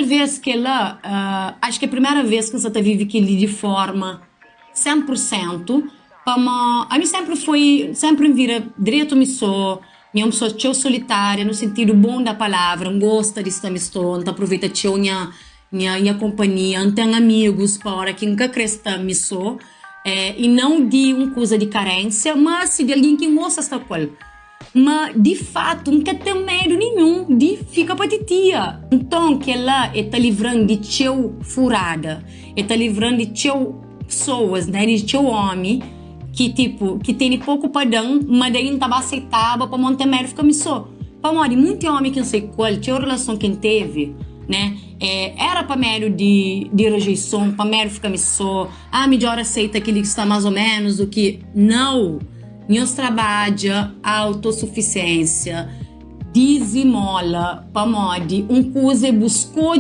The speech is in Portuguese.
talvez que lá, acho que é a primeira vez que você está vivendo aquilo de forma 100%, a mim sempre me vira direito me sou, minha pessoa tão solitária, no sentido bom da palavra, não gosta de estar me estou, não aproveita teu minha companhia, não tem amigos para que nunca cresça me sou, e não de uma coisa de carência, mas de alguém que gosta esta coisa. Mas de fato nunca tem medo nenhum de ficar para titia. Então que ela está livrando de teu furada, está livrando de teu pessoas, né, de teu homem que tipo que tem pouco padrão, mas daí não estava aceitável para manter medo ficar me só. Para morrer muito homem que não sei qual, tinha relação que teve, né? Era para medo de rejeição, para medo ficar me só. Melhor aceita aquele que está mais ou menos do que não. Nós trabalha a autossuficiência, desenmola, para modo, coisa buscou de